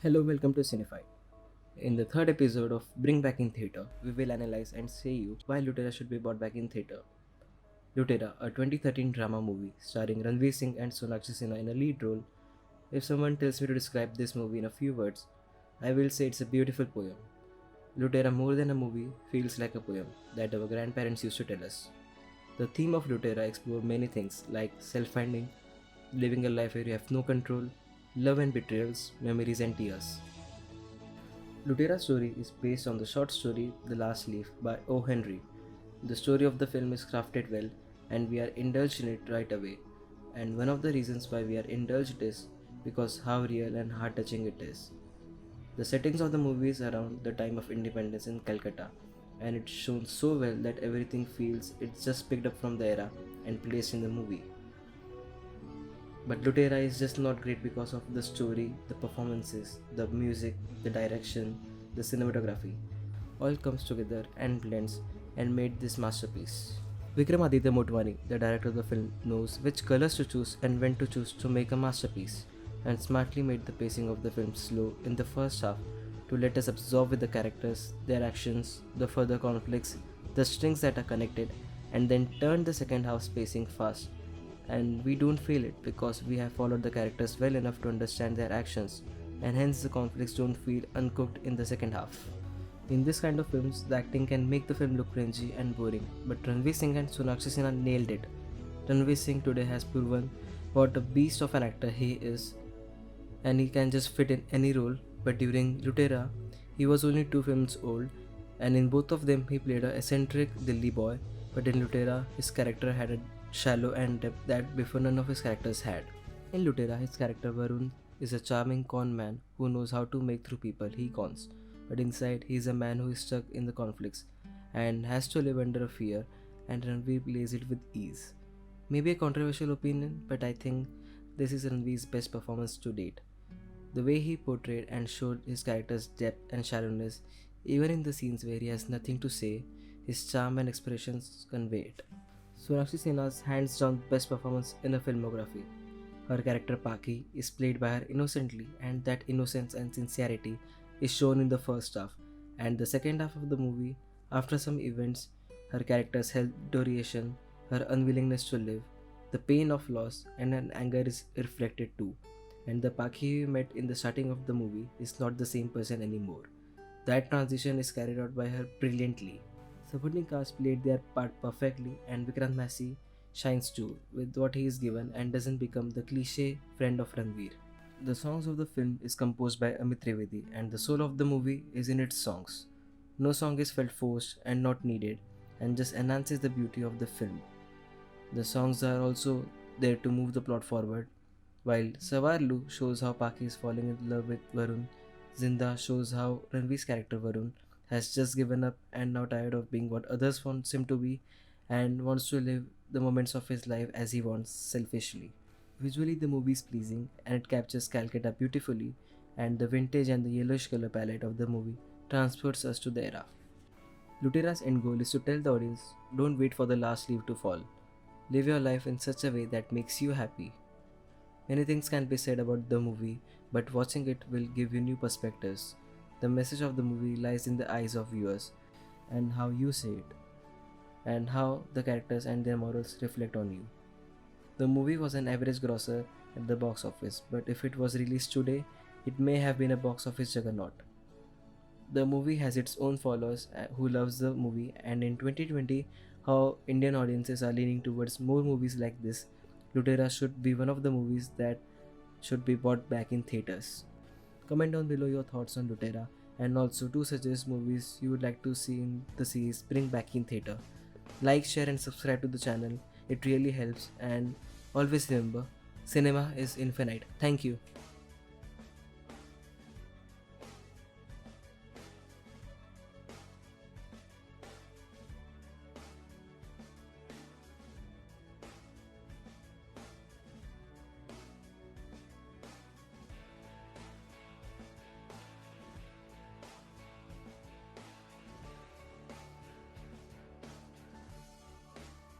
Hello, welcome to Cinefy. In the third episode of Bring Back in Theatre, we will analyze and say you why LOOTERA should be brought back in theatre. LOOTERA, a 2013 drama movie starring Ranveer Singh and Sonakshi Sinha in a lead role. If someone tells me to describe this movie in a few words, I will say it's a beautiful poem. LOOTERA, more than a movie, feels like a poem that our grandparents used to tell us. The theme of LOOTERA explores many things like self-finding, living a life where you have no control, love and betrayals, memories and tears. Lutera's story is based on the short story The Last Leaf by O. Henry. The story of the film is crafted well and we are indulged in it right away. And one of the reasons why we are indulged is because how real and heart touching it is. The settings of the movie is around the time of independence in Calcutta, and it's shown so well that everything feels it's just picked up from the era and placed in the movie. But Lutera is just not great because of the story, the performances, the music, the direction, the cinematography. All comes together and blends and made this masterpiece. Vikramaditya Motwani, the director of the film, knows which colors to choose and when to choose to make a masterpiece, and smartly made the pacing of the film slow in the first half to let us absorb with the characters, their actions, the further conflicts, the strings that are connected, and then turn the second half's pacing fast, and we don't feel it because we have followed the characters well enough to understand their actions, and hence the conflicts don't feel uncooked in the second half. In this kind of films, the acting can make the film look cringy and boring, but Ranveer Singh and Sonakshi Sinha nailed it. Ranveer Singh today has proven what a beast of an actor he is, and he can just fit in any role, but during Lutera, he was only 2 films old, and in both of them he played a eccentric Delhi boy, but in Lutera, his character had a shallow and depth that before none of his characters had. In Lutera, his character Varun is a charming con man who knows how to make through people he cons, but inside he is a man who is stuck in the conflicts and has to live under a fear, and Ranveer plays it with ease. Maybe a controversial opinion, but I think this is Ranveer's best performance to date. The way he portrayed and showed his character's depth and shallowness, even in the scenes where he has nothing to say, his charm and expressions convey it. Sonakshi Sinha's hands down best performance in a filmography. Her character Paki is played by her innocently, and that innocence and sincerity is shown in the first half. And the second half of the movie, after some events, her character's health deterioration, her unwillingness to live, the pain of loss, and her anger is reflected too. And the Paki we met in the starting of the movie is not the same person anymore. That transition is carried out by her brilliantly. Supporting cast played their part perfectly, and Vikrant Massey shines too with what he is given and doesn't become the cliche friend of Ranveer. The songs of the film is composed by Amit Trivedi, and the soul of the movie is in its songs. No song is felt forced and not needed, and just enhances the beauty of the film. The songs are also there to move the plot forward, while Savarlu shows how Paki is falling in love with Varun. Zinda shows how Ranveer's character Varun has just given up and now tired of being what others want him to be and wants to live the moments of his life as he wants selfishly. Visually, the movie is pleasing and it captures Calcutta beautifully, and the vintage and the yellowish color palette of the movie transports us to the era. Lutera's end goal is to tell the audience don't wait for the last leaf to fall. Live your life in such a way that makes you happy. Many things can be said about the movie, but watching it will give you new perspectives. The message of the movie lies in the eyes of viewers and how you say it, and how the characters and their morals reflect on you. The movie was an average grosser at the box office, but if it was released today, it may have been a box office juggernaut. The movie has its own followers who loves the movie, and in 2020, how Indian audiences are leaning towards more movies like this, Lutera should be one of the movies that should be brought back in theaters. Comment down below your thoughts on Lutera, and also do suggest movies you would like to see in the series Bring Back in Theatre. Like, share and subscribe to the channel, it really helps, and always remember, cinema is infinite. Thank you.